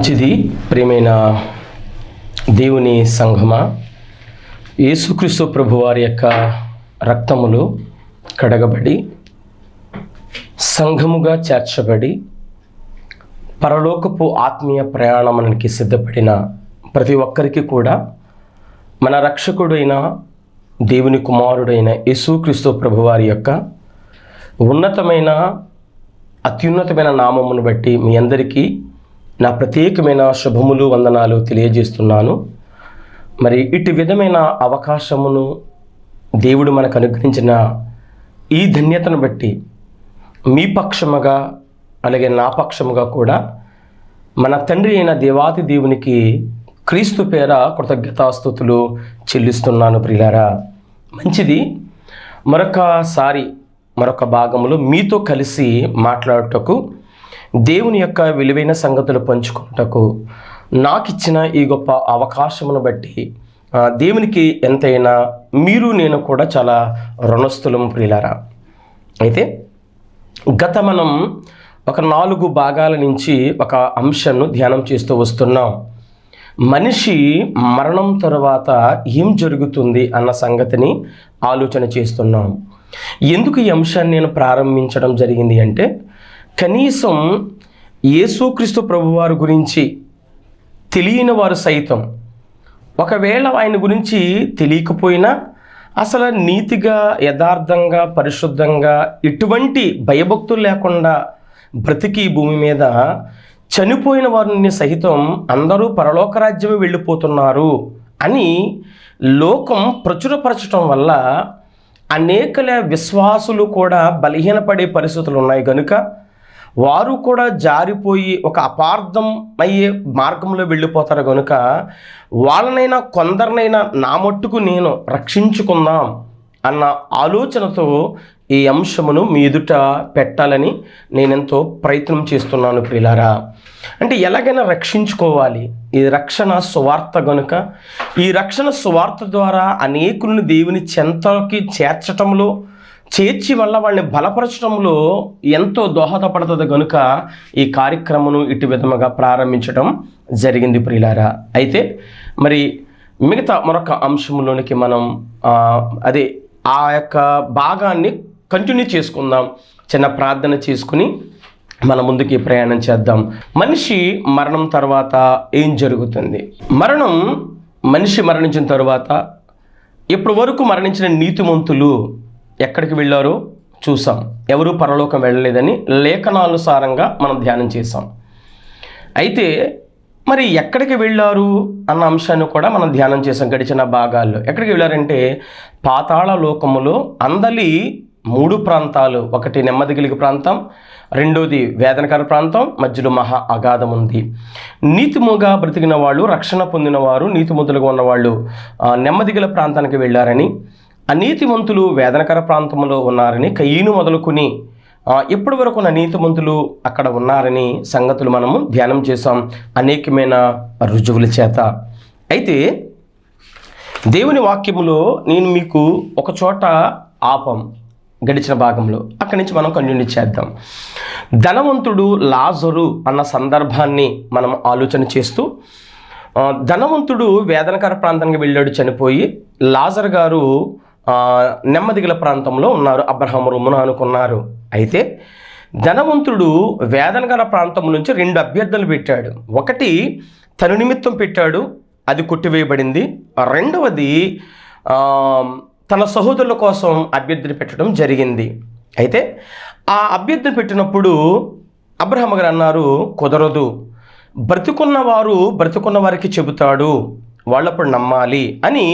మంచిది. ప్రియమైన దేవుని సంఘమా, యేసుక్రీస్తు ప్రభువారి యొక్క రక్తములో కడగబడి సంఘముగా చేర్చబడి పరలోకపు ఆత్మీయ ప్రయాణానికి సిద్ధపడిన ప్రతి ఒక్కరికి కూడా మన రక్షకుడైన దేవుని కుమారుడైన యేసుక్రీస్తు ప్రభువారి యొక్క ఉన్నతమైన అత్యున్నతమైన నామమును బట్టి మీ అందరికీ నా ప్రత్యేకమైన శుభములు వందనాలు తెలియజేస్తున్నాను. మరి ఇటు విధమైన అవకాశమును దేవుడు మనకు అనుగ్రహించిన ఈ ధన్యతను బట్టి మీ పక్షముగా అలాగే నా పక్షముగా కూడా మన తండ్రి అయిన దేవాతి దేవునికి క్రీస్తు పేర కృతజ్ఞతాస్తుతులు చెల్లిస్తున్నాను. ప్రియులారా, మంచిది. మరొక భాగంలో మీతో కలిసి మాట్లాడుటకు, దేవుని యొక్క విలువైన సంగతులు పంచుకుంటకు నాకు ఇచ్చిన ఈ గొప్ప అవకాశమును బట్టి దేవునికి ఎంతైనా మీరు నేను కూడా చాలా రుణస్థులం. ప్రియులారా, అయితే మనం ఒక 4 భాగాల నుంచి ఒక అంశాన్ని ధ్యానం చేస్తూ వస్తున్నాం. మనిషి మరణం తరువాత ఏం జరుగుతుంది అన్న సంగతిని ఆలోచన చేస్తున్నాం. ఎందుకు ఈ అంశాన్ని నేను ప్రారంభించడం జరిగింది అంటే, కనీసం యేసుక్రీస్తు ప్రభువారి గురించి తెలియని వారు సైతం, ఒకవేళ ఆయన గురించి తెలియకపోయినా అసలు నీతిగా, యథార్థంగా, పరిశుద్ధంగా, ఎటువంటి భయభక్తులు లేకుండా బ్రతికి భూమి మీద చనిపోయిన వారిని సహితం అందరూ పరలోక రాజ్యమే వెళ్ళిపోతున్నారు అని లోకం ప్రచురపరచడం వల్ల అనేకల విశ్వాసులు కూడా బలహీనపడే పరిస్థితులు ఉన్నాయి. కనుక వారు కూడా జారిపోయి ఒక అపార్థం అయ్యే మార్గంలో వెళ్ళిపోతారు. కనుక వాళ్ళనైనా కొందరినైనా నా మట్టుకు నేను రక్షించుకుందాం అన్న ఆలోచనతో ఈ అంశమును మీ ఎదుట పెట్టాలని నేనెంతో ప్రయత్నం చేస్తున్నాను. ప్రియులారా, అంటే ఎలాగైనా రక్షించుకోవాలి. ఈ రక్షణ సువార్త గనుక ఈ రక్షణ సువార్త ద్వారా అనేకులను దేవుని చెంతకి చేర్చి వల్ల వాళ్ళని బలపరచడంలో ఎంతో దోహదపడుతుంది. కనుక ఈ కార్యక్రమను ఇటు విధముగా ప్రారంభించడం జరిగింది. ప్రియులారా, అయితే మరి మిగతా మరొక అంశంలోనికి మనం ఆ యొక్క భాగాన్ని కంటిన్యూ చేసుకుందాం. చిన్న ప్రార్థన చేసుకుని మన ముందుకి ప్రయాణం చేద్దాం. మనిషి మరణం తర్వాత ఏం జరుగుతుంది? మనిషి మరణించిన తర్వాత ఇప్పటి వరకు మరణించిన నీతిమంతులు ఎక్కడికి వెళ్ళారో చూసాం. ఎవరు పరలోకం వెళ్ళలేదని లేఖనానుసారంగా మనం ధ్యానం చేసాం. అయితే మరి ఎక్కడికి వెళ్ళారు అన్న అంశాన్ని కూడా మనం ధ్యానం చేసాం గడిచిన భాగాల్లో. ఎక్కడికి వెళ్ళారంటే, పాతాళ లోకములో అందలి 3 ప్రాంతాలు. ఒకటి నెమ్మది కలిగి ప్రాంతం, రెండోది వేదనకర ప్రాంతం, మధ్యలో మహా అగాధం ఉంది. నీతిముగా బ్రతికిన వాళ్ళు, రక్షణ పొందిన వారు, నీతిమంతులుగా ఉన్నవాళ్ళు నెమ్మది గల ప్రాంతానికి వెళ్ళారని, అనీతిమంతులు వేదనకర ప్రాంతంలో ఉన్నారని, కయ్యను మొదలుకొని ఇప్పటి వరకు ఉన్న నీతిమంతులు అక్కడ ఉన్నారని సంగతులు మనము ధ్యానం చేసాం అనేకమైన రుజువుల చేత. అయితే దేవుని వాక్యములో నేను మీకు ఒక చోట ఆపం గడిచిన భాగంలో, అక్కడి నుంచి మనం కంటిన్యూ చేద్దాం. ధనవంతుడు లాజరు అన్న సందర్భాన్ని మనం ఆలోచన చేస్తూ, ధనవంతుడు వేదనకర ప్రాంతానికి వెళ్ళాడు, చనిపోయి. లాజరు గారు నెమ్మది గల ప్రాంతంలో ఉన్నారు, అబ్రహాము రొమ్మున అనుకున్నారు. అయితే ధనవంతుడు వేదనకర ప్రాంతం నుంచి 2 అభ్యర్థనలు పెట్టాడు. ఒకటి తన నిమిత్తం పెట్టాడు, అది కొట్టివేయబడింది. రెండవది తన సహోదరుల కోసం అభ్యర్థన పెట్టడం జరిగింది. అయితే ఆ అభ్యర్థన పెట్టినప్పుడు అబ్రహాము గారు అన్నారు, కుదరదు, బ్రతికున్న వారికి చెబుతాడు, వాళ్ళప్పుడు నమ్మాలి అని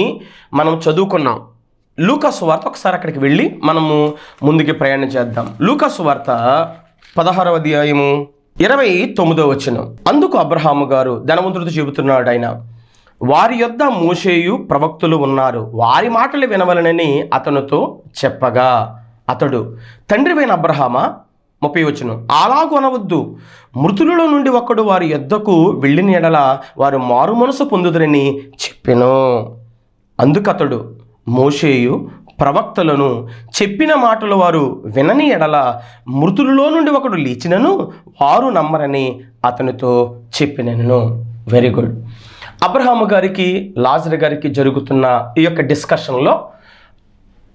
మనం చదువుకున్నాం. లూకా సువార్త, ఒకసారి అక్కడికి వెళ్ళి మనము ముందుకి ప్రయాణం చేద్దాం. లూకా సువార్త 16వ అధ్యాయము 29వ వచనం. అందుకు అబ్రహాము గారు ధనవంతుడితో చెబుతున్నాడు, ఆయన వారి యొద్ద మోషేయు ప్రవక్తులు ఉన్నారు, వారి మాటలు వినవలనని అతనితో చెప్పగా, అతడు తండ్రివైన అబ్రహామా, 30వ వచనం, అలాగూ అనవద్దు, మృతులలో నుండి ఒకడు వారి యొద్దకు వెళ్ళిన ఎడల వారు మారు మనసు పొందుదురని చెప్పెను. అందుకతడు మోషేయు ప్రవక్తలను చెప్పిన మాటలు వారు వినని ఎడల మృతులలో నుండి ఒకడు లేచినను వారు నమ్మరని అతనితో చెప్పినను. Very good. అబ్రహాము గారికి లాజరు గారికి జరుగుతున్న ఈ యొక్క డిస్కషన్లో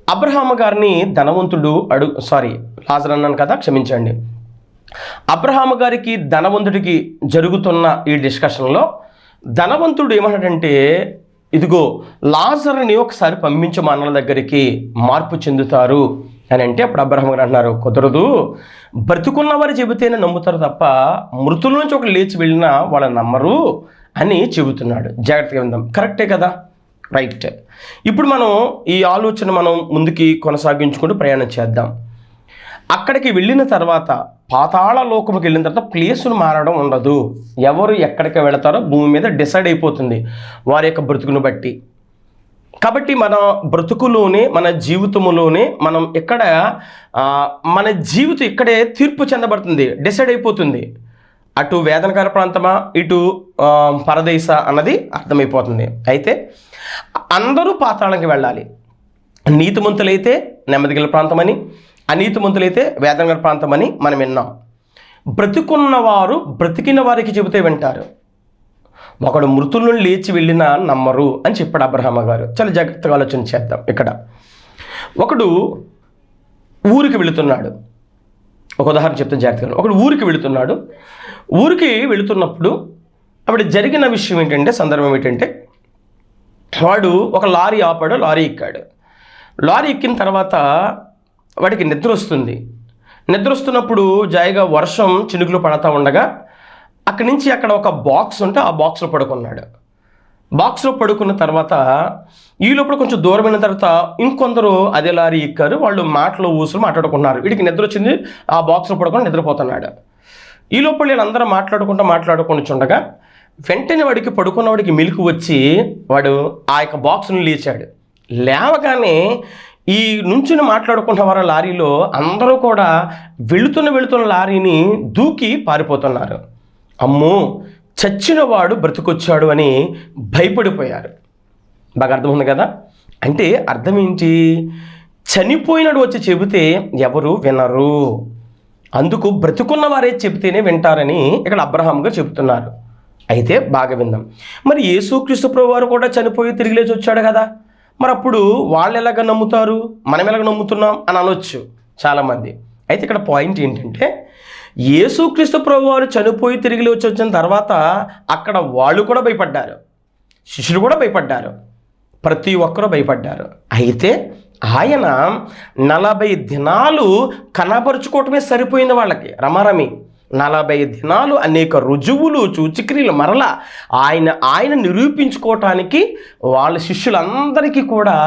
అబ్రహాము గారిని ధనవంతుడు లాజరు అన్నాను కదా, క్షమించండి. అబ్రహాము గారికి ధనవంతుడికి జరుగుతున్న ఈ డిస్కషన్లో ధనవంతుడు ఏమంటాడంటే, ఇదిగో లాజరుని ఒకసారి పంపించు మా అన్నల దగ్గరికి, మార్పు చెందుతారు అని అంటే అప్పుడు అబ్రహాము గారు అంటున్నారు, కుదరదు, బ్రతుకున్న వారు చెబితేనే నమ్ముతారు తప్ప మృతుల నుంచి ఒకరు లేచి వెళ్ళినా వాళ్ళు నమ్మరు అని చెబుతున్నాడు. జాగ్రత్తగా విందాం. కరెక్టే కదా, రైట్. ఇప్పుడు మనం ఈ ఆలోచన మనం ముందుకి కొనసాగించుకుంటూ ప్రయాణం చేద్దాం. అక్కడికి వెళ్ళిన తర్వాత పాతాళ లోకముకి వెళ్ళిన తర్వాత ప్లేసులు మారడం ఉండదు. ఎవరు ఎక్కడికి వెళతారో భూమి మీద డిసైడ్ అయిపోతుంది వారి యొక్క బ్రతుకును బట్టి. కాబట్టి మన బ్రతుకులోనే మన జీవితంలోనే మనం మన జీవితం ఇక్కడే తీర్పు చెందబడుతుంది, డిసైడ్ అయిపోతుంది. అటు వేదనకర ప్రాంతమా ఇటు పరదేశ అన్నది అర్థమైపోతుంది. అయితే అందరూ పాతాళంకి వెళ్ళాలి. నీతిమంతులైతే నెమ్మదిగల ప్రాంతమని, అనీతిమంతులైతే వేదనకర ప్రాంతమని మనం విన్నాం. బ్రతికున్నవారు బ్రతికిన వారికి చెబితే వింటారు, ఒకడు మృతుల నుండి లేచి వెళ్ళినా నమ్మరు అని చెప్పాడు అబ్రహాము గారు. చాలా జాగ్రత్తగా ఆలోచన చేద్దాం. ఇక్కడ ఒకడు ఊరికి వెళుతున్నాడు. ఒక ఉదాహరణ చెప్తే జాగ్రత్తగా. ఒకడు ఊరికి వెళుతున్నాడు. ఊరికి వెళుతున్నప్పుడు అప్పుడు జరిగిన విషయం ఏంటంటే, సందర్భం ఏంటంటే, వాడు ఒక లారీ ఆపాడు, లారీ ఎక్కాడు. లారీ ఎక్కిన తర్వాత వాడికి నిద్ర వస్తుంది. నిద్ర వస్తున్నప్పుడు జాయిగా వర్షం చినుకులు పడతా ఉండగా అక్కడి నుంచి అక్కడ ఒక బాక్స్ ఉంటే ఆ బాక్స్లో పడుకున్నాడు. బాక్స్లో పడుకున్న తర్వాత ఈ లోపల కొంచెం దూరమైన తర్వాత ఇంకొందరు అదే లారీ ఎక్కారు. వాళ్ళు ఊసులు మాట్లాడుకున్నారు. వీడికి నిద్ర వచ్చింది, ఆ బాక్స్లో పడుకొని నిద్రపోతున్నాడు. ఈ లోపల వీళ్ళందరూ మాట్లాడుకుంటూ చుండగా వెంటనే వాడికి పడుకున్నవాడికి మెలకు వచ్చి వాడు ఆ యొక్క బాక్స్ను లేచాడు. లేవగానే ఈ నుంచుని మాట్లాడుకుంటున్న వారు లారీలో అందరూ కూడా వెళుతున్న లారీని దూకి పారిపోతున్నారు. అమ్మో, చచ్చిన వాడు బ్రతికొచ్చాడు అని భయపడిపోయారు. బాగా అర్థమైంది కదా. అంటే అర్థం ఏంటి? చనిపోయినాడు వచ్చి చెబితే ఎవరు వినరు, అందుకు బ్రతుకున్న వారే చెబితేనే వింటారని ఇక్కడ అబ్రహాము గారు చెబుతున్నారు. అయితే బాగా విందాం. మరి యేసుక్రీస్తు ప్రభువారు కూడా చనిపోయి తిరిగి లేచి వచ్చాడు కదా, మరి అప్పుడు వాళ్ళు ఎలాగ నమ్ముతారు, మనం ఎలాగ నమ్ముతున్నాం అని అనొచ్చు చాలామంది. అయితే ఇక్కడ పాయింట్ ఏంటంటే, యేసుక్రీస్తు ప్రభువారు చనిపోయి తిరిగి లేచి వచ్చిన తర్వాత అక్కడ వాళ్ళు కూడా భయపడ్డారు, శిష్యులు కూడా భయపడ్డారు, ప్రతి ఒక్కరూ భయపడ్డారు. అయితే ఆయన 40 దినాలు కనబరుచుకోవటమే సరిపోయింది వాళ్ళకి. రమారమి 40 దినాలు అనేక రుజువులు సూచక్రియలు మరలా ఆయన నిరూపించుకోవటానికి వాళ్ళ శిష్యులందరికీ కూడా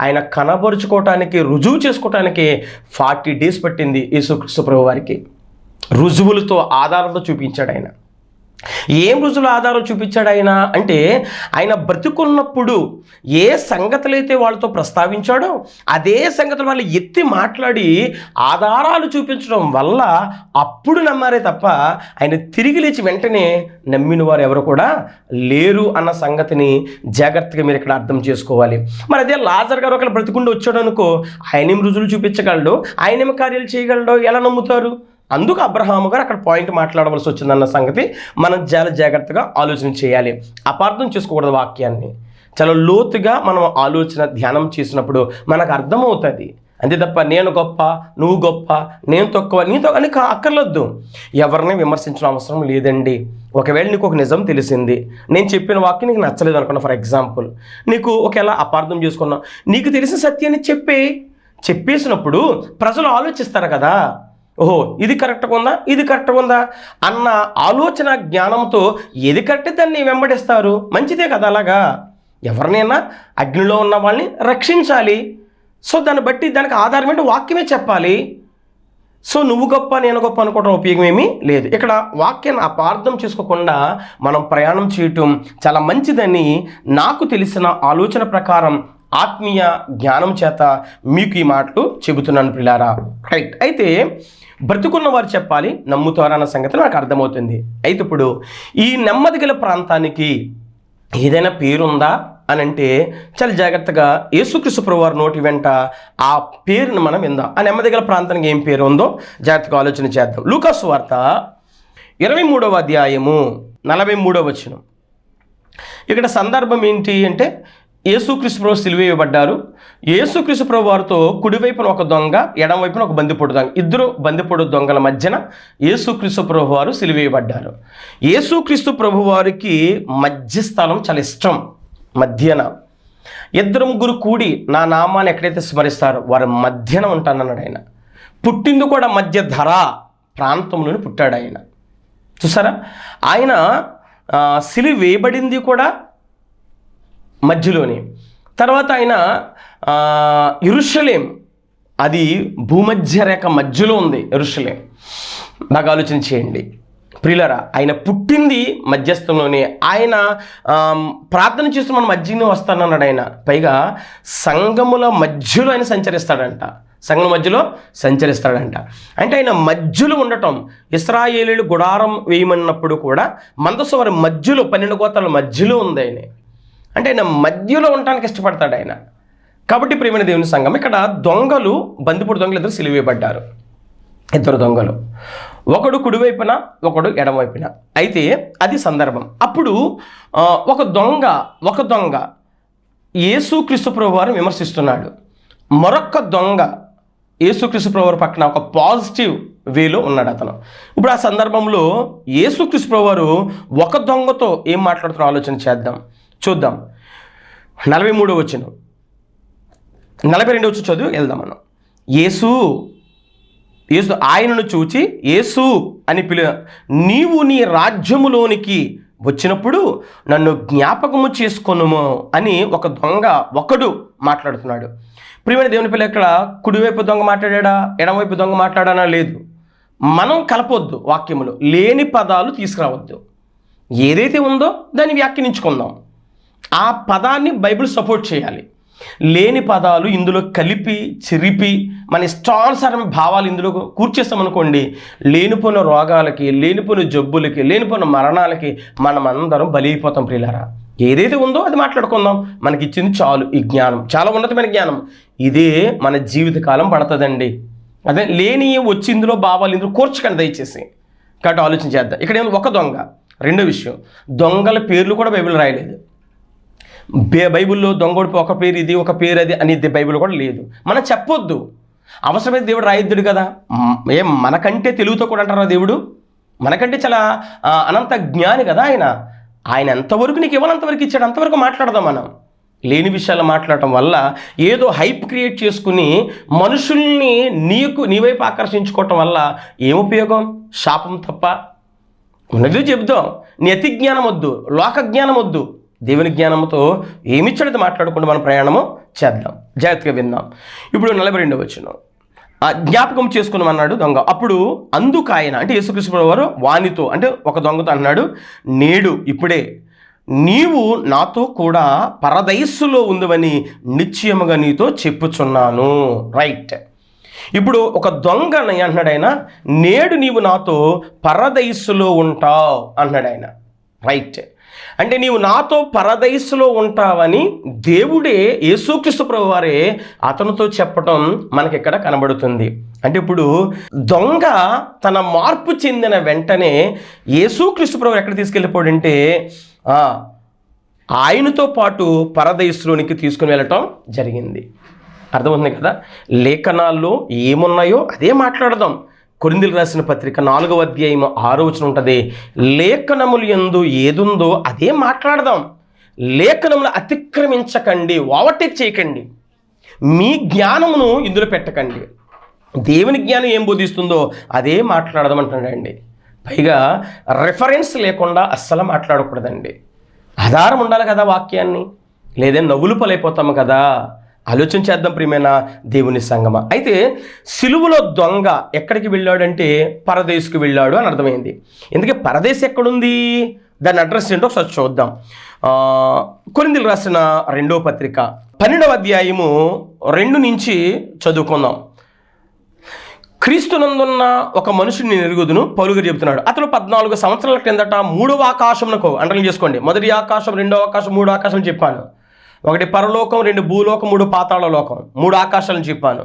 ఆయన కనబరుచుకోవటానికి, రుజువు చేసుకోవటానికి 40 డేస్ పట్టింది యేసుక్రీస్తు ప్రభు వారికి. రుజువులతో ఆధారంతో చూపించాడు ఆయన. ఏం రుజువుల ఆధారం చూపించాడు ఆయన అంటే, ఆయన బ్రతుకున్నప్పుడు ఏ సంగతులైతే వాళ్ళతో ప్రస్తావించాడో అదే సంగతులు వాళ్ళు ఎత్తి మాట్లాడి ఆధారాలు చూపించడం వల్ల అప్పుడు నమ్మారే తప్ప ఆయన తిరిగి లేచి వెంటనే నమ్మిన వారు ఎవరు కూడా లేరు అన్న సంగతిని జాగ్రత్తగా మీరు ఇక్కడ అర్థం చేసుకోవాలి. మరి అదే లాజరు గారు ఒకవేళ బ్రతికుండి వచ్చాడు అనుకో, ఆయనేం రుజువులు చూపించగలడు, ఆయనేం కార్యాలు చేయగలడో ఎలా నమ్ముతారు? అందుకు అబ్రహాము గారు అక్కడ పాయింట్ మాట్లాడవలసి వచ్చిందన్న సంగతి మనం చాలా జాగ్రత్తగా ఆలోచన చేయాలి. అపార్థం చేసుకోకూడదు వాక్యాన్ని. చాలా లోతుగా మనం ఆలోచన ధ్యానం చేసినప్పుడు మనకు అర్థమవుతుంది. అంతే తప్ప నేను గొప్ప, నువ్వు గొప్ప, నేను తక్కువ, నీతో అని అక్కర్లొద్దు. ఎవరిని విమర్శించడం అవసరం లేదండి. ఒకవేళ నీకు ఒక నిజం తెలిసింది, నేను చెప్పిన వాక్యం నీకు నచ్చలేదు అనుకున్నా, ఫర్ ఎగ్జాంపుల్ నీకు ఒకేలా అపార్థం చేసుకున్నావు, నీకు తెలిసిన సత్యాన్ని చెప్పేసినప్పుడు ప్రజలు ఆలోచిస్తారు కదా, ఓహో ఇది కరెక్ట్గా ఉందా, ఇది కరెక్ట్గా ఉందా అన్న ఆలోచన జ్ఞానంతో ఏది కరెక్టే దాన్ని వెంబడిస్తారు. మంచిదే కదా. అలాగా ఎవరినైనా అగ్నిలో ఉన్న వాళ్ళని రక్షించాలి. సో దాన్ని బట్టి దానికి ఆధారమైన వాక్యమే చెప్పాలి. సో నువ్వు గొప్ప నేను గొప్ప అనుకోవడం ఉపయోగం ఏమీ లేదు. ఇక్కడ వాక్యాన్ని అపార్థం చేసుకోకుండా మనం ప్రయాణం చేయటం చాలా మంచిదని నాకు తెలిసిన ఆలోచన ప్రకారం ఆత్మీయ జ్ఞానం చేత మీకు ఈ మాటలు చెబుతున్నాను ప్రియులారా. రైట్. అయితే బ్రతుకున్న వారు చెప్పాలి, నమ్ముతారన్న సంగతి నాకు అర్థమవుతుంది. అయితే ఇప్పుడు ఈ నెమ్మది గల ప్రాంతానికి ఏదైనా పేరుందా అని అంటే చాలా జాగ్రత్తగా యేసుక్రీస్తు ప్రభువారి నోటి వెంట ఆ పేరును మనం విందాం. ఆ నెమ్మది గల ప్రాంతానికి ఏం పేరు ఉందో జాగ్రత్తగా ఆలోచన చేద్దాం. లూకా సువార్త 23వ అధ్యాయము 43వ వచనం. ఇక్కడ సందర్భం ఏంటి అంటే యేసుక్రీస్తు ప్రభు సిలువ వేయబడ్డారు. యేసుక్రీస్తు ప్రభు వారితో కుడివైపున ఒక దొంగ, ఎడమ వైపున ఒక బందిపోటు దొంగ, ఇద్దరు బందిపోటు దొంగల మధ్యన యేసుక్రీస్తు ప్రభు వారు సిలువ వేయబడ్డారు. యేసుక్రీస్తు ప్రభు వారికి మధ్య స్థలం చాలా ఇష్టం. మధ్యన ఇద్దరు ముగ్గురు కూడి నా నామాన్ని ఎక్కడైతే స్మరిస్తారో వారి మధ్యన ఉంటానన్నాడు ఆయన. పుట్టింది కూడా మధ్య ధర ప్రాంతంలోనే పుట్టాడు ఆయన. చూసారా, ఆయన సిలువ వేయబడింది కూడా మధ్యలోనే. తర్వాత ఆయన యెరూషలేం, అది భూమధ్య రేఖ మధ్యలో ఉంది యెరూషలేం. బాగా ఆలోచన చేయండి ప్రియులారా, ఆయన పుట్టింది మధ్యస్థంలోనే. ఆయన ప్రార్థన చేస్తూ మన మధ్యనే వస్తానన్నాడు ఆయన. పైగా సంఘముల మధ్యలో ఆయన సంచరిస్తాడంట. సంఘం మధ్యలో సంచరిస్తాడంట. అంటే ఆయన మధ్యలో ఉండటం, ఇశ్రాయేలీయులు గుడారం వేయమన్నప్పుడు కూడా మందసు వారి మధ్యలో 12 గోత్రాల మధ్యలో ఉంది ఆయన. అంటే ఆయన మధ్యలో ఉండటానికి ఇష్టపడతాడు ఆయన. కాబట్టి ప్రియమైన దేవుని సంఘం, ఇక్కడ దొంగలు, బందిపోటు దొంగలు ఇద్దరు సిలువ వేయబడ్డారు. ఇద్దరు దొంగలు, ఒకడు కుడివైపున ఒకడు ఎడమవైపున. అయితే అది సందర్భం. అప్పుడు ఒక దొంగ యేసుక్రీస్తు ప్రభు వారిని విమర్శిస్తున్నాడు. మరొక దొంగ యేసుక్రీస్తు ప్రభు వారి పక్కన ఒక పాజిటివ్ వేలో ఉన్నాడు అతను. ఇప్పుడు ఆ సందర్భంలో యేసుక్రీస్తు ప్రభు వారు ఒక దొంగతో ఏం మాట్లాడుతున్నా ఆలోచన చేద్దాం, చూద్దాం. 43వ వచనం, 42వ వచనం చదువు వెళ్దాం మనం. యేసు ఆయనను చూచి యేసు అని నీవు నీ రాజ్యములోనికి వచ్చినప్పుడు నన్ను జ్ఞాపకము చేసుకొనుము అని ఒక దొంగ ఒకడు మాట్లాడుతున్నాడు. ప్రియమైన దేవుని పిల్ల, ఇక్కడ కుడివైపు దొంగ మాట్లాడా, ఎడమవైపు దొంగ మాట్లాడానా లేదు. మనం కలపొద్దు, వాక్యములు లేని పదాలు తీసుకురావద్దు. ఏదైతే ఉందో దాన్ని వ్యాఖ్యానించుకుందాం. ఆ పదాన్ని బైబిల్ సపోర్ట్ చేయాలి. లేని పదాలు ఇందులో కలిపి చెరిపి మన ఇష్టానుసారమైన భావాలు ఇందులో కూర్చేస్తామనుకోండి, లేనిపోయిన రోగాలకి, లేనిపోయిన జబ్బులకి, లేనిపోయిన మరణాలకి మనం అందరం బలైపోతాం. ప్రియులారా, ఏదైతే ఉందో అది మాట్లాడుకుందాం. మనకి ఇచ్చింది చాలు. ఈ జ్ఞానం చాలా ఉన్నతమైన జ్ఞానం. ఇదే మన జీవితకాలం పడుతుందండి. అదే లేని వచ్చి ఇందులో భావాలు ఇందులో కూర్చకండి దయచేసి. కాబట్టి ఆలోచన చేద్దాం. ఇక్కడ ఏమో ఒక దొంగ. రెండో విషయం, దొంగల పేర్లు కూడా బైబిల్ రాయలేదు. బైబిల్లో దొంగోడిపై ఒక పేరు ఇది, ఒక పేరు అది అనేది బైబిల్ కూడా లేదు. మనం చెప్పొద్దు. అవసరమైతే దేవుడు రాయిద్దుడు కదా. మనకంటే తెలుగుతో కూడా అంటారా దేవుడు? మనకంటే చాలా అనంత జ్ఞాని కదా ఆయన ఎంతవరకు నీకు ఇవ్వాలంతవరకు ఇచ్చాడు, అంతవరకు మాట్లాడదాం. మనం లేని విషయాలు మాట్లాడటం వల్ల ఏదో హైప్ క్రియేట్ చేసుకుని మనుషుల్ని నీ వైపు ఆకర్షించుకోవటం వల్ల ఏం ఉపయోగం? శాపం తప్ప. ఉన్నది చెబుదాం. నీ అతి జ్ఞానం వద్దు, లోక జ్ఞానం వద్దు, దేవుని జ్ఞానంతో ఏమిచ్చాడో మాట్లాడుకుంటూ మనం ప్రయాణము చేద్దాం. జాగ్రత్తగా విందాం. ఇప్పుడు 42వ వచనం, జ్ఞాపకం చేసుకున్నామన్నాడు దొంగ. అప్పుడు అందుకు ఆయన, అంటే యేసుక్రీస్తు వారు వానితో, అంటే ఒక దొంగతో అన్నాడు, నేడు ఇప్పుడే నీవు నాతో కూడా పరదైస్సులో ఉందని నిశ్చయముగా నీతో చెప్పుచున్నాను. రైట్. ఇప్పుడు ఒక దొంగని అంటున్నాడు ఆయన, నేడు నీవు నాతో పరదైస్సులో ఉంటావు అన్నాడు ఆయన. రైట్. అంటే నీవు నాతో పరదైస్సులో ఉంటావని దేవుడే, యేసుక్రీస్తు ప్రభు వారే అతనితో చెప్పటం మనకి ఇక్కడ కనబడుతుంది. అంటే ఇప్పుడు దొంగ తన మార్పు చెందిన వెంటనే యేసుక్రీస్తు ప్రభు ఎక్కడ తీసుకెళ్ళిపోడంటే ఆయనతో పాటు పరదైస్సులోనికి తీసుకుని వెళ్ళటం జరిగింది. అర్థమవుతుంది కదా. లేఖనాల్లో ఏమున్నాయో అదే మాట్లాడదాం. కొరింథీయులకు రాసిన పత్రిక 4వ అధ్యాయం 6వ వచనం ఉంటుంది, లేఖనములు యందు ఏదుందో అదే మాట్లాడదాం. లేఖనములు అతిక్రమించకండి, ఓవర్టేక్ చేయకండి, మీ జ్ఞానమును ఇందులో పెట్టకండి. దేవుని జ్ఞానం ఏం బోధిస్తుందో అదే మాట్లాడదాం అంటున్నాడండి. పైగా రెఫరెన్స్ లేకుండా అస్సలు మాట్లాడకూడదండి. ఆధారం ఉండాలి కదా వాక్యాన్ని, లేదంటే నవ్వులు పాలైపోతాము కదా. ఆలోచన చేద్దాం ప్రియమైన దేవుని సంగమా. అయితే సిలువలో దొంగ ఎక్కడికి వెళ్ళాడంటే పరదేశుకు వెళ్ళాడు అని అర్థమైంది. ఎందుకంటే పరదేశం ఎక్కడుంది, దాని అడ్రస్ ఏంటో ఒకసారి చూద్దాం. కొరింథీయులకు రాసిన 2వ పత్రిక 12వ అధ్యాయము 2 నుంచి చదువుకుందాం. క్రీస్తునందున్న ఒక మనుషుని ఎరుగుదును పౌలు గారు చెబుతున్నాడు. అతను 14 సంవత్సరాల క్రిందట 3వ ఆకాశమునకు, అండర్లైన్ చేసుకోండి, మొదటి ఆకాశం, 2వ ఆకాశం, 3వ ఆకాశం చెప్పాను. ఒకటి పరలోకం, 2 భూలోకం, 3 పాతాళ లోకం, 3 ఆకాశాలను చెప్పాను.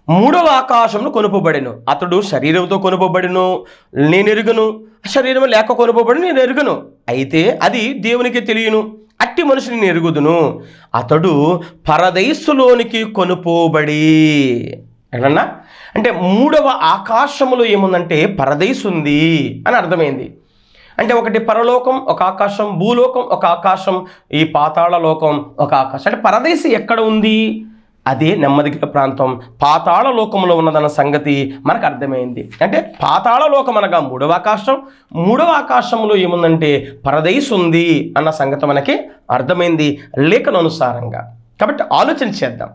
3వ ఆకాశమును కొనుపబడెను. అతడు శరీరంతో కొనుపబడిను, నేను ఎరుగను. శరీరం లేక కొనుపబడి నేను ఎరుగను. అయితే అది దేవునికి తెలియను. అట్టి మనిషిని నేను ఎరుగుదును. అతడు పరదైసులోనికి కొనుపోబడి. ఎట్లన్నా అంటే 3వ ఆకాశములో ఏముందంటే పరదైసు ఉంది అని అర్థమైంది. అంటే ఒకటి పరలోకం ఒక ఆకాశం, భూలోకం ఒక ఆకాశం, ఈ పాతాళ లోకం ఒక ఆకాశం. అంటే పరదేశి ఎక్కడ ఉంది? అదే నెమ్మదిగల ప్రాంతం, పాతాళ లోకంలో ఉన్నదన్న సంగతి మనకు అర్థమైంది. అంటే పాతాళ లోకం అనగా 3వ ఆకాశం, 3వ ఆకాశంలో ఏముందంటే పరదేశి ఉంది అన్న సంగతి మనకి అర్థమైంది లేఖనానుసారంగా. కాబట్టి ఆలోచన చేద్దాం.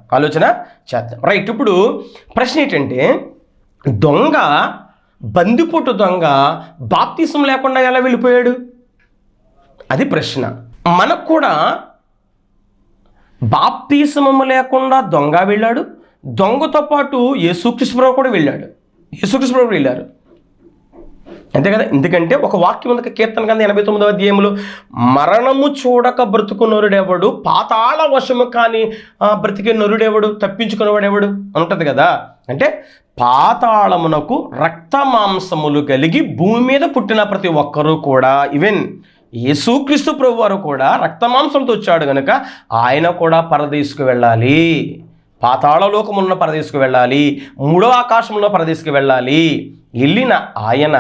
రైట్, ఇప్పుడు ప్రశ్న ఏంటంటే, దొంగ, బందిపోటు దొంగ బాప్తిసం లేకుండా ఎలా వెళ్ళిపోయాడు? అది ప్రశ్న. మనకు కూడా బాప్తిసమము లేకుండా దొంగ వెళ్ళాడు, దొంగతో పాటు యేసుక్రీస్తు ప్రభువు కూడా వెళ్ళాడు. వెళ్ళారు అంతే కదా. ఎందుకంటే ఒక వాక్యం ఉంది, కీర్తన గ్రంథం 89వ అధ్యాయంలో, మరణము చూడక బ్రతుకు నరుడెవడు, పాతాళ వశము కానీ బ్రతికే నరుడెవడు, తప్పించుకునేవాడెవడు అని ఉంటుంది కదా. అంటే పాతాళమునకు రక్త మాంసములు కలిగి భూమి మీద పుట్టిన ప్రతి ఒక్కరూ కూడా, ఈవెన్ యేసుక్రీస్తు ప్రభు వారు కూడా రక్తమాంసంతో వచ్చాడు కనుక ఆయన కూడా పరదేశుకు వెళ్ళాలి, పాతాళ లోకమున్న పరదేశుకు వెళ్ళాలి, 3వ ఆకాశంలో పరదేశుకు వెళ్ళాలి. వెళ్ళిన ఆయన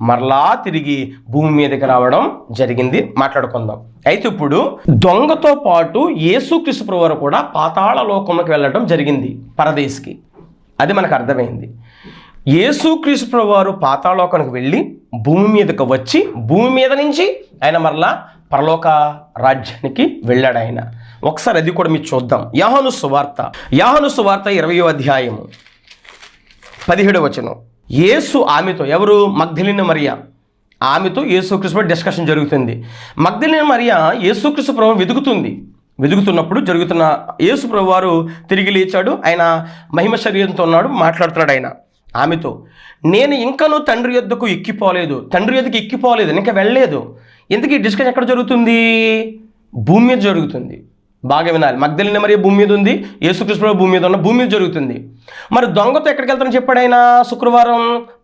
మరలా తిరిగి భూమి మీదకి రావడం జరిగింది. మాట్లాడుకుందాం. అయితే ఇప్పుడు దొంగతో పాటు యేసుక్రీస్తు ప్రభు వారు కూడా పాతాళ లోకంలోకి వెళ్ళడం జరిగింది, పరదేశుకి. అది మనకు అర్థమైంది. యేసుక్రీస్తు ప్రభు వారు పాతాళలోకానికి వెళ్ళి భూమి మీదకు వచ్చి, భూమి మీద నుంచి ఆయన మరలా పరలోక రాజ్యానికి వెళ్ళాడు ఆయన. ఒకసారి అది కూడా మీరు చూద్దాం. యోహాను సువార్త 20వ అధ్యాయము 17వ వచనం. యేసు ఆమెతో, ఎవరు? మగ్దలిన మరియ, ఆమెతో యేసుక్రీస్తు డిస్కషన్ జరుగుతుంది. మగ్దలిన మరియ యేసుక్రీస్తు ప్రభు వెతుకుతున్నప్పుడు జరుగుతున్న యేసు ప్రభు వారు తిరిగి లేచాడు, ఆయన మహిమ శరీరంతో ఉన్నాడు, మాట్లాడుతున్నాడు ఆయన ఆమెతో. నేను ఇంకనూ తండ్రి యొద్దకు ఎక్కిపోలేదు, ఇంకా వెళ్ళలేదు. ఎందుకు ఈ డిస్కషన్ ఎక్కడ జరుగుతుంది? భూమి మీద జరుగుతుంది. బాగా వినాలి. మగ్దలిన మరియ భూమి మీద ఉంది, యేసుక్రీస్తు ప్రభు భూమి మీద జరుగుతుంది. మరి దొంగతో ఎక్కడికి వెళ్తానని చెప్పాడు ఆయన? శుక్రవారం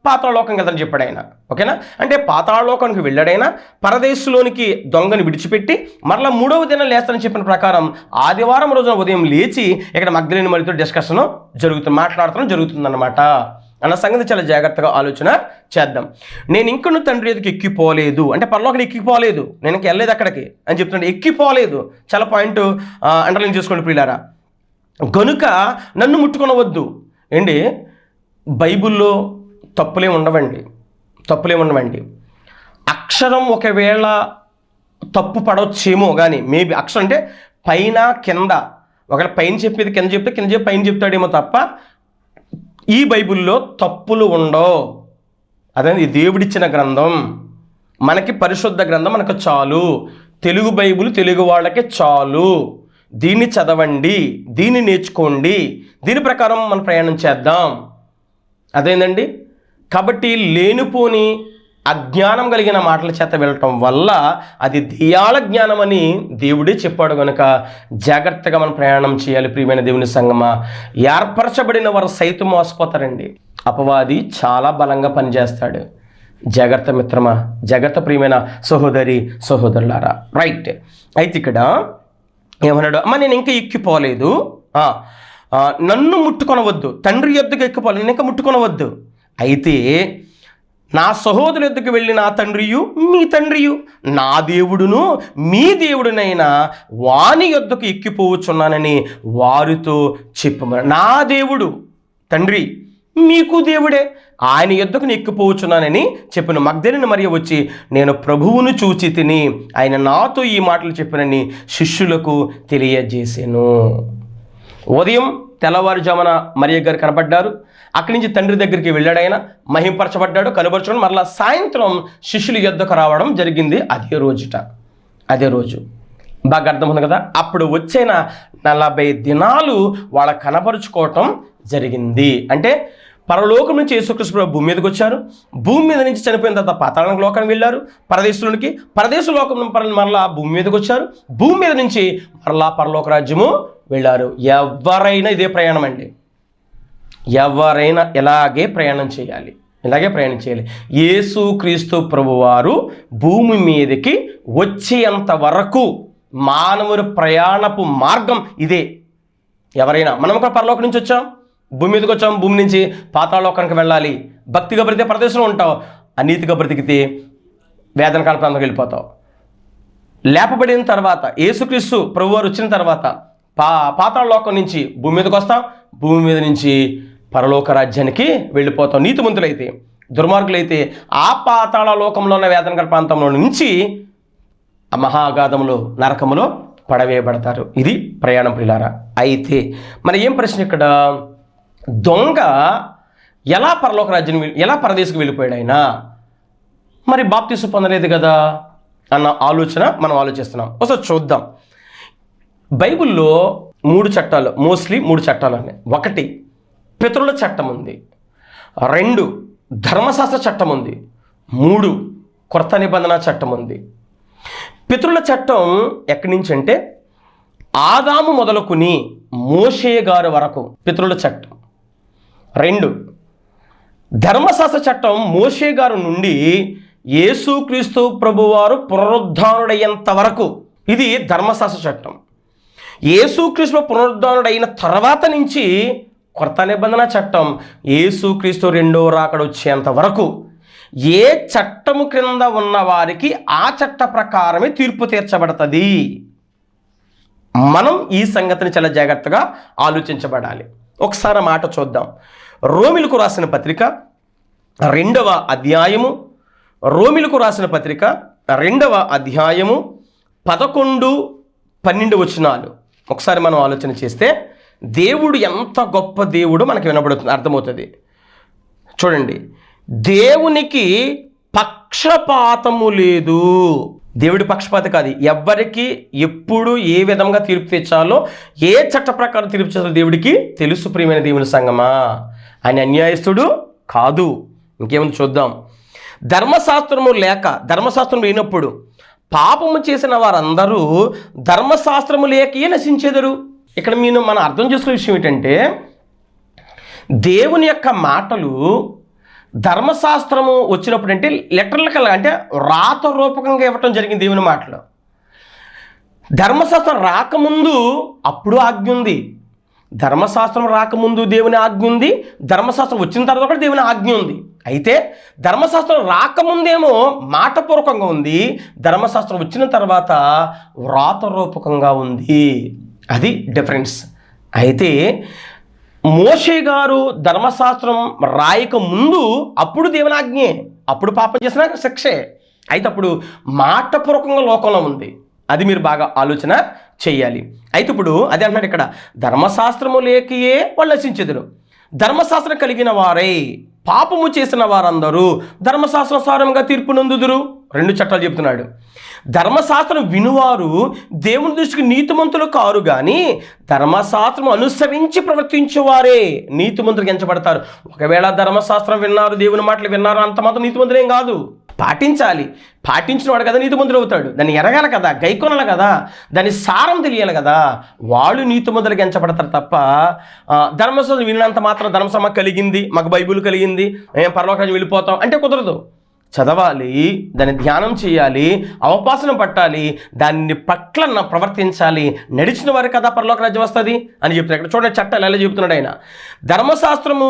పాతాళలోకంకి వెళ్తానని చెప్పాడు ఆయన. ఓకేనా? అంటే పాతాళలోకానికి వెళ్ళాడైనా, పరదేశంలోనికి దొంగని విడిచిపెట్టి మరలా 3వ దినం లేస్తానని చెప్పిన ప్రకారం ఆదివారం రోజున ఉదయం లేచి ఇక్కడ మగ్దలిన మరియతో డిస్కషన్ జరుగుతుందన్నమాట అన్న సంగతి చాలా జాగ్రత్తగా ఆలోచన చేద్దాం. నేను ఇంకను తండ్రి ఎదుకు ఎక్కిపోలేదు అంటే పరలోకానికి ఎక్కిపోలేదు, నేను ఇంక వెళ్ళలేదు అక్కడికి అని చెప్తున్నాడు. ఎక్కిపోలేదు, చాలా పాయింట్ అండర్లైన్ చేసుకోండి ప్రియులారా. గనుక నన్ను ముట్టుకొనవద్దు. ఏంటి, బైబిల్లో తప్పులే ఉండవండి. అక్షరం ఒకవేళ తప్పు పడవచ్చేమో కానీ, మేబీ అక్షరం అంటే పైన కింద, ఒకవేళ పైన చెప్పేది కింద చెప్తే కింద చెప్పి పైన చెప్తాడేమో తప్ప ఈ బైబిల్లో తప్పులు ఉండవు. అదే దేవుడిచ్చిన గ్రంథం, మనకి పరిశుద్ధ గ్రంథం మనకు చాలు. తెలుగు బైబిల్ తెలుగు వాళ్ళకి చాలు. దీన్ని చదవండి, దీన్ని నేర్చుకోండి, దీని ప్రకారం మనం ప్రయాణం చేద్దాం. అదేందండి. కాబట్టి లేనిపోని అజ్ఞానం కలిగిన మాటల చేత వెళ్ళటం వల్ల అది దెయ్యాల జ్ఞానం అని దేవుడే చెప్పాడు. కనుక జాగ్రత్తగా మనం ప్రయాణం చేయాలి. ప్రియమైన దేవుని సంగమా, ఏర్పరచబడిన వారు సైతం మోసపోతారండి. అపవాది చాలా బలంగా పనిచేస్తాడు. జాగ్రత్త మిత్రమా, జాగ్రత్త ప్రియమైన సహోదరులారా. రైట్. అయితే ఇక్కడ ఏమన్నాడు? అమ్మ నేను ఇంకా ఎక్కిపోలేదు, నన్ను ముట్టుకొనవద్దు, తండ్రి యొద్దకు ఎక్కిపోలేదు, నేను ఇంకా ముట్టుకొనవద్దు. అయితే నా సహోదరు యొద్దకు వెళ్ళి నా తండ్రియు మీ తండ్రియు, నా దేవుడును మీ దేవుడునైనా వాని యొద్దకు ఎక్కిపోవచ్చున్నానని వారితో చెప్పమని. నా దేవుడు తండ్రి మీకు దేవుడే, ఆయన యొద్దకు నేను ఎక్కిపోవచ్చున్నానని చెప్పిన. మగ్దలిన మరియ వచ్చి, నేను ప్రభువును చూచి తిని ఆయన నాతో ఈ మాటలు చెప్పినని శిష్యులకు తెలియజేసాను. ఉదయం తెల్లవారుజామున మరియ గారు కనబడ్డారు. అక్కడి నుంచి తండ్రి దగ్గరికి వెళ్ళాడు, ఆయన మహింపరచబడ్డాడు, కనబరచుకొని మరలా సాయంత్రం శిష్యుల యొద్దకు రావడం జరిగింది. అదే రోజు బాగా అర్థమవుతుంది కదా. అప్పుడు వచ్చిన 40 దినాలు వాళ్ళ కనబరుచుకోవటం జరిగింది. అంటే పరలోకం నుంచి యేసుక్రీస్తు ప్రభు భూమి మీదకి వచ్చారు. భూమి మీద నుంచి చనిపోయిన తర్వాత పాతాళ లోకానికి వెళ్ళారు, పరదేశులకి. పరదేశ లోకం మరలా భూమి మీదకి వచ్చారు. భూమి మీద నుంచి మరలా పరలోక రాజ్యము వెళ్ళారు. ఎవరైనా ఇదే ప్రయాణం అండి. ఎవరైనా ఇలాగే ప్రయాణం చేయాలి. యేసుక్రీస్తు ప్రభువారు భూమి మీదకి వచ్చేంత వరకు మానవుని ప్రయాణపు మార్గం ఇదే. ఎవరైనా మనం కూడా పరలోకం నుంచి వచ్చాం, భూమి మీదకి వచ్చాం, భూమి నుంచి పాతాళలోకానికి వెళ్ళాలి. భక్తిగా బ్రతికే ప్రదేశంలో ఉంటావు, అనీతిగా బ్రతికితే వేదన కాల ప్రాంతానికి వెళ్ళిపోతావు. లేపబడిన తర్వాత యేసుక్రీస్తు ప్రభువారు వచ్చిన తర్వాత పాతాళలోకం నుంచి భూమి మీదకి వస్తాం, భూమి మీద నుంచి పరలోక రాజ్యానికి వెళ్ళిపోతాం. నీతిమంతులైతే, దుర్మార్గులైతే ఆ పాతాళ లోకంలో ఉన్న వేదనకర ప్రాంతంలో నుంచి ఆ మహాగాధములో నరకములో పడవేయబడతారు. ఇది ప్రయాణం ప్రియులారా. అయితే మరి ఏం ప్రశ్న ఇక్కడ, దొంగ ఎలా పరలోక రాజ్యం ఎలా పరదేశకు వెళ్ళిపోయాడు ఆయన? మరి బాప్తీసు పొందలేదు కదా అన్న ఆలోచన మనం ఆలోచిస్తున్నాం. ఒకసారి చూద్దాం. బైబిల్లో 3 చట్టాలు, మోస్ట్లీ 3 చట్టాలు ఉన్నాయి. 1 పితరుల చట్టం ఉంది, 2 ధర్మశాస్త్ర చట్టం ఉంది, 3 కొత్త నిబంధన చట్టం ఉంది. పితరుల చట్టం ఎక్కడి నుంచి అంటే ఆదాము మొదలుకుని మోషే గారి వరకు పితరుల చట్టం. 2 ధర్మశాస్త్ర చట్టం మోషే గారు నుండి యేసుక్రీస్తు ప్రభువారు పునరుద్ధానుడయ్యేంత వరకు ఇది ధర్మశాస్త్ర చట్టం. యేసుక్రీస్తు పునరుద్ధానుడైన తర్వాత నుంచి కొత్త నిబంధన చట్టం యేసుక్రీస్తు రెండో రాకడ వచ్చేంత వరకు ఏ చట్టము క్రింద ఉన్న వారికి ఆ చట్ట ప్రకారమే తీర్పు తీర్చబడుతుంది. మనం ఈ సంగతిని చాలా జాగ్రత్తగా ఆలోచించబడాలి. ఒకసారి మాట చూద్దాం. రోమిలకు రాసిన పత్రిక 2వ అధ్యాయము, రోమిలకు రాసిన పత్రిక 2వ అధ్యాయము 11-12 వచనాలు ఒకసారి మనం ఆలోచన చేస్తే దేవుడు ఎంత గొప్ప దేవుడు మనకి వినబడుతుంది, అర్థమవుతుంది. చూడండి, దేవునికి పక్షపాతము లేదు. దేవుడి పక్షపాత కాదు. ఎవ్వరికి ఎప్పుడు ఏ విధంగా తీర్పు తెచ్చాలో, ఏ చట్ట ప్రకారం తీర్పు తెచ్చాలో దేవుడికి తెలుసు. ప్రియమైన దేవుని సంగమా, ఆయన అన్యాయస్తుడు కాదు. ఇంకేముంది చూద్దాం. ధర్మశాస్త్రం లేనప్పుడు పాపము చేసిన వారందరూ ధర్మశాస్త్రము లేకే నశించెదరు. ఇక్కడ మనం అర్థం చేసుకునే విషయం ఏంటంటే, దేవుని యొక్క మాటలు ధర్మశాస్త్రము వచ్చినప్పుడు అంటే లెటర్ల అంటే రాత రూపకంగా ఇవ్వటం జరిగింది. దేవుని మాటలు ధర్మశాస్త్రం రాకముందు అప్పుడు ఆజ్ఞ ఉంది, ధర్మశాస్త్రం రాకముందు దేవుని ఆజ్ఞ ఉంది, ధర్మశాస్త్రం వచ్చిన తర్వాత కూడా దేవుని ఆజ్ఞ ఉంది. అయితే ధర్మశాస్త్రం రాకముందేమో మాటపూర్వకంగా ఉంది, ధర్మశాస్త్రం వచ్చిన తర్వాత వ్రాతరూపకంగా ఉంది. అది డిఫరెన్స్. అయితే మోషే గారు ధర్మశాస్త్రం రాయక ముందు అప్పుడు దేవుని ఆజ్ఞే, అప్పుడు పాపం చేసిన శిక్షే. అయితే అప్పుడు మాటపూర్వకంగా లోకంలో ఉంది. అది మీరు బాగా ఆలోచన చెయ్యాలి. అయితే ఇప్పుడు అదే అంటున్నాడు ఇక్కడ, ధర్మశాస్త్రము లేకయే వాళ్ళు నశించెదరు. ధర్మశాస్త్రం కలిగిన వారై పాపము చేసిన వారందరూ ధర్మశాస్త్రానుసారంగా తీర్పు నొందుదురు. 2 చట్టాలు చెప్తున్నాడు. ధర్మశాస్త్రం వినువారు దేవుని దృష్టికి నీతిమంతులు కారు, కానీ ధర్మశాస్త్రం అనుసరించి ప్రవర్తించేవారే నీతిమంతులకు ఎంచబడతారు. ఒకవేళ ధర్మశాస్త్రం విన్నారు, దేవుని మాటలు విన్నారు, అంత మాత్రం నీతిమంతులేం కాదు. పాటించాలి. పాటించిన వాడు కదా నీతిమంతుడు అవుతాడు. దాన్ని ఎరగాలి కదా, గైకొనాలి కదా, దాని సారం తెలియాలి కదా, వాళ్ళు నీతిమంతులకు ఎంచబడతారు తప్ప ధర్మశాస్త్రం వినంత మాత్రం ధర్మసమ కలిగింది, మాకు బైబిల్ కలిగింది, మేము పరలోకానికి వెళ్ళిపోతాం అంటే కుదరదు. చదవాలి, దాన్ని ధ్యానం చేయాలి, అవపాసన పట్టాలి, దాన్ని పట్ల ప్రవర్తించాలి. నడిచిన వారి కదా పరలోక రాజ్యం వస్తుంది అని చెప్తున్నాడు. ఇక్కడ చూడండి, చట్టాలు ఎలా చెబుతున్నాడు ఆయన. ధర్మశాస్త్రము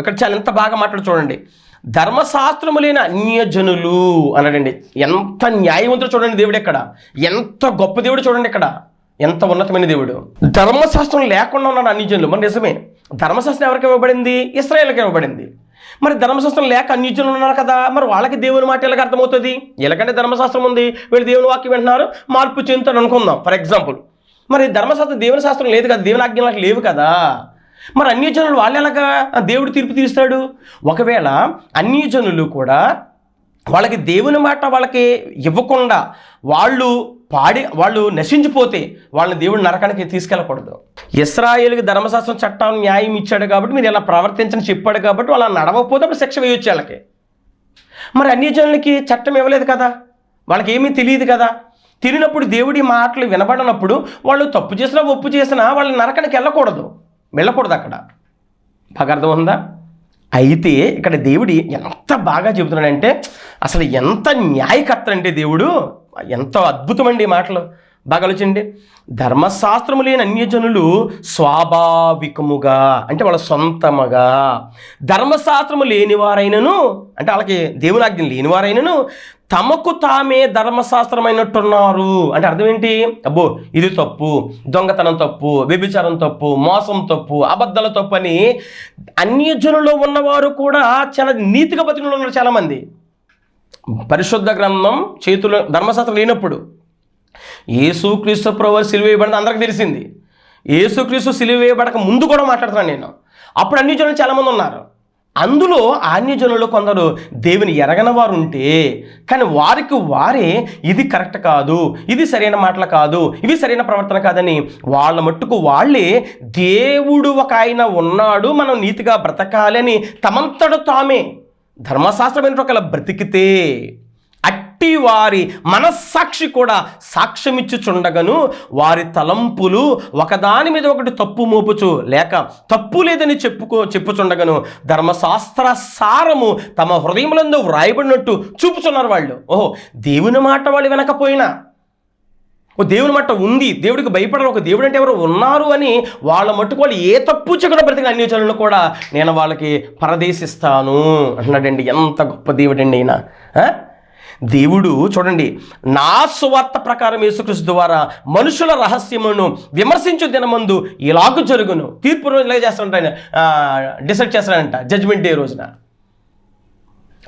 ఇక్కడ చాలా ఎంత బాగా మాట్లాడు చూడండి. ధర్మశాస్త్రము లేని అన్యజనులు అన్నాడండి. ఎంత న్యాయవంతుడు చూడండి దేవుడు ఇక్కడ, ఎంత గొప్ప దేవుడు చూడండి ఇక్కడ, ఎంత ఉన్నతమైన దేవుడు. ధర్మశాస్త్రం లేకుండా ఉన్నాడు అన్యజనులు. మరి నిజమే, ధర్మశాస్త్రం ఎవరికి ఇవ్వబడింది? ఇశ్రాయేలుకి ఇవ్వబడింది. మరి ధర్మశాస్త్రం లేక అన్యజనులు ఉన్నారు కదా, మరి వాళ్ళకి దేవుని మాట ఎలాగ అర్థమవుతుంది? ఎలాగంటే ధర్మశాస్త్రం ఉంది, వీళ్ళు దేవుని వాక్యం వింటున్నారు, మార్పు చెందుతాడు అనుకుందాం ఫర్ ఎగ్జాంపుల్. మరి ధర్మశాస్త్రం దేవుని శాస్త్రం లేదు కదా, దేవుని ఆజ్ఞలకు లేవు కదా, మరి అన్యజనులు వాళ్ళు ఎలాగా దేవుడు తీర్పు తీరుస్తాడు? ఒకవేళ అన్యజనులు కూడా వాళ్ళకి దేవుని మాట వాళ్ళకి ఇవ్వకుండా వాళ్ళు నశించిపోతే వాళ్ళని దేవుడు నరకానికి తీసుకెళ్ళకూడదు. ఇశ్రాయేలుకి ధర్మశాస్త్రం చట్టం న్యాయం ఇచ్చాడు కాబట్టి మీరు ఇలా ప్రవర్తించని చెప్పాడు కాబట్టి వాళ్ళు నడవకపోతే అప్పుడు శిక్ష వేయొచ్చు వాళ్ళకి. మరి అన్యజనులకి చట్టం ఇవ్వలేదు కదా, వాళ్ళకి ఏమీ తెలియదు కదా. తిరిగినప్పుడు దేవుడి మాటలు వినబడినప్పుడు వాళ్ళు తప్పు చేసినా ఒప్పు చేసినా వాళ్ళని నరకానికి వెళ్ళకూడదు అక్కడ. బాగా అర్థం ఉందా? అయితే ఇక్కడ దేవుడు ఎంత బాగా చెబుతున్నాడంటే, అసలు ఎంత న్యాయకర్త అంటే దేవుడు, ఎంత అద్భుతమండి ఈ మాటలు. బాగా ఆలోచించండి. ధర్మశాస్త్రము లేని అన్యజనులు స్వాభావికముగా అంటే వాళ్ళ సొంతముగా, ధర్మశాస్త్రము లేనివారైనను అంటే వాళ్ళకి దేవుని ఆజ్ఞ లేనివారైనను తమకు తామే ధర్మశాస్త్రమైనట్టున్నారు. అంటే అర్థం ఏంటి? అబ్బో ఇది తప్పు, దొంగతనం తప్పు, వ్యభిచారం తప్పు, మోసం తప్పు, అబద్ధాల తప్పు అని అన్యజనుల్లో ఉన్నవారు కూడా చాలా నీతిగా బతికిన ఉన్నారు చాలామంది. పరిశుద్ధ గ్రంథం చేతుల్లో ధర్మశాస్త్రం లేనప్పుడు యేసుక్రీస్తు ప్రభువు సిలువ వేయబడింది అందరికీ తెలిసింది. యేసుక్రీస్తు సిలువ వేయబడక ముందు కూడా మాట్లాడుతున్నాను నేను. అప్పుడు అన్యజనులు చాలామంది ఉన్నారు. అందులో అన్యజనులు కొందరు దేవుని ఎరగని వారు ఉంటే, కానీ వారికి వారే ఇది కరెక్ట్ కాదు, ఇది సరైన మాటలు కాదు, ఇవి సరైన ప్రవర్తన కాదని వాళ్ళ మట్టుకు వాళ్ళే దేవుడు ఒక ఆయన ఉన్నాడు, మనం నీతిగా బ్రతకాలి అని తమంతట తామే ధర్మశాస్త్రమైన ఒకలా బ్రతికితే అట్టి వారి మనస్సాక్షి కూడా సాక్ష్యమిచ్చుచుండగను వారి తలంపులు ఒకదాని మీద ఒకటి తప్పు మోపుచు లేక తప్పు లేదని చెప్పుచుండగను ధర్మశాస్త్ర సారము తమ హృదయములందు వ్రాయబడినట్టు చూపుచున్నారు వాళ్ళు. ఓహో, దేవుని మాట వాళ్ళు వినకపోయినా ఓ దేవుని మాట ఉంది, దేవుడికి భయపడాలి, ఒక దేవుడు అంటే ఎవరు ఉన్నారు అని వాళ్ళ మట్టుకు వాళ్ళు ఏ తప్పు చేయకుండా బ్రతికిన అన్యజనులను కూడా నేను వాళ్ళకి పరదేశిస్తాను అంటున్నాడండి. ఎంత గొప్ప దేవుడండి అయినా. దేవుడు చూడండి, నా సువార్త ప్రకారం యేసుక్రీస్తు ద్వారా మనుషుల రహస్యమును విమర్శించు దినమందు ఇలాగూ జరుగును. తీర్పు రోజు ఇలా చేస్తాడంట ఆయన, డిసైడ్ చేస్తాడంట జడ్జ్మెంట్ డే రోజున.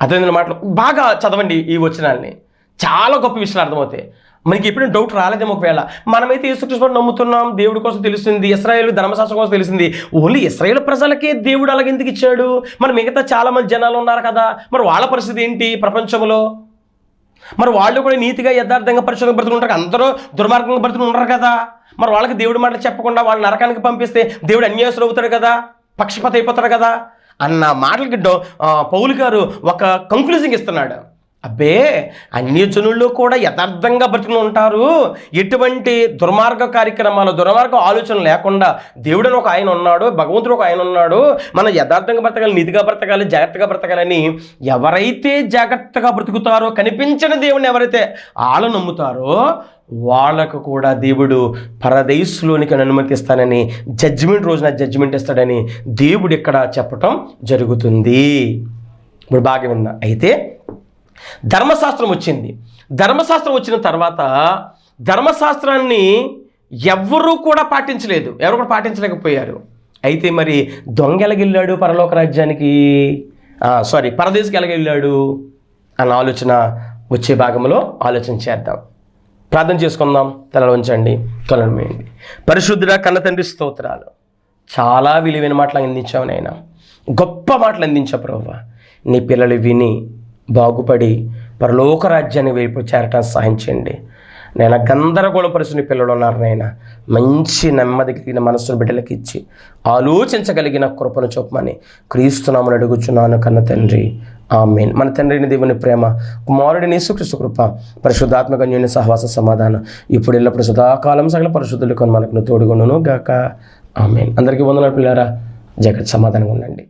అర్థమైన మాటలు బాగా చదవండి ఈ వచనాల్ని, చాలా గొప్ప విషయాలు అర్థమవుతాయి. మనకి ఎప్పుడైనా డౌట్ రాలేదేమో. ఒకవేళ మనమైతే యేసుక్రీస్తు నమ్ముతున్నాం, దేవుడి కోసం తెలుస్తుంది, ఇశ్రాయేలు ధర్మశాస్త్రం కోసం తెలిసింది, ఓన్లీ ఇశ్రాయేలు ప్రజలకే దేవుడు అలాగ ఎందుకు ఇచ్చాడు? మరి మిగతా చాలా మంది జనాలు ఉన్నారు కదా, మరి వాళ్ళ పరిస్థితి ఏంటి ప్రపంచంలో? మరి వాళ్ళు కూడా నీతిగా యథార్థంగా పరిశుభ్రంగా బ్రతుకుంటారు, అందరూ దుర్మార్గంగా బ్రతుకుంటారు కదా. మరి వాళ్ళకి దేవుడి మాటలు చెప్పకుండా వాళ్ళ నరకానికి పంపిస్తే దేవుడు అన్యాయస్తులు అవుతాడు కదా, పక్షపాత అయిపోతాడు కదా అన్న మాటలకి పౌలు గారు ఒక కంక్లూజింగ్ ఇస్తున్నాడు. అబ్బే, అన్యజనుల్లో కూడా యథార్థంగా బ్రతుకుని ఉంటారు, ఎటువంటి దుర్మార్గ కార్యక్రమాలు దుర్మార్గ ఆలోచనలు లేకుండా దేవుడని ఒక ఆయన ఉన్నాడు, భగవంతుడు ఒక ఆయన ఉన్నాడు, మనం యథార్థంగా బ్రతకాలి, నీతిగా బ్రతకాలి, జాగ్రత్తగా బ్రతకాలని ఎవరైతే జాగ్రత్తగా బ్రతుకుతారో, కనిపించని దేవుడిని ఎవరైతే వాళ్ళు నమ్ముతారో వాళ్ళకు కూడా దేవుడు పరదేశంలోనికి అనుమతిస్తానని, జడ్జిమెంట్ రోజున జడ్జిమెంట్ ఇస్తాడని దేవుడు ఇక్కడ చెప్పటం జరుగుతుంది. ఇప్పుడు బాగా విందా. అయితే ధర్మశాస్త్రం వచ్చింది. ధర్మశాస్త్రం వచ్చిన తర్వాత ధర్మశాస్త్రాన్ని ఎవరు కూడా పాటించలేదు, ఎవరు కూడా పాటించలేకపోయారు. అయితే మరి దొంగ ఎలాగెళ్ళాడు పరలోక రాజ్యానికి, పరదేశకి ఎలాగెళ్ళాడు అన్న ఆలోచన వచ్చే భాగంలో ఆలోచన చేద్దాం. ప్రార్థన చేసుకుందాం. తలలు ఉంచండి, కళ్ళు మూయండి. పరిశుద్ధుడా కన్న తండ్రి స్తోత్రాలు, చాలా విలువైన మాటలు అందించావు నాయనా, గొప్ప మాటలు అందించావు ప్రభువా. నీ పిల్లలు విని బాగుపడి పరలోక రాజ్యాన్ని వైపు చేరటానికి సహాయం చేయండి. నేను గందరగోళపరుచుని పిల్లలు ఉన్నారు నాయన, మంచి నెమ్మది కలిగిన మనసును బిడ్డలకి ఇచ్చి ఆలోచించగలిగిన కృపను చూపమని క్రీస్తునామని అడుగుచున్నాను కన్న తండ్రి, ఆమేన్. మన తండ్రిని దేవుని ప్రేమ, కుమారుడిని యేసుక్రీస్తు కృప, పరిశుద్ధాత్మక అన్యోన్య సహవాస సమాధానం ఇప్పుడు ఎల్లప్పుడు సదాకాలం సకల పరిశుద్ధులు కొని మనకు తోడుగుండును గాక, ఆమేన్. అందరికీ వందనాలు పిల్లారా, జాగ్రత్త సమాధానంగా ఉండండి.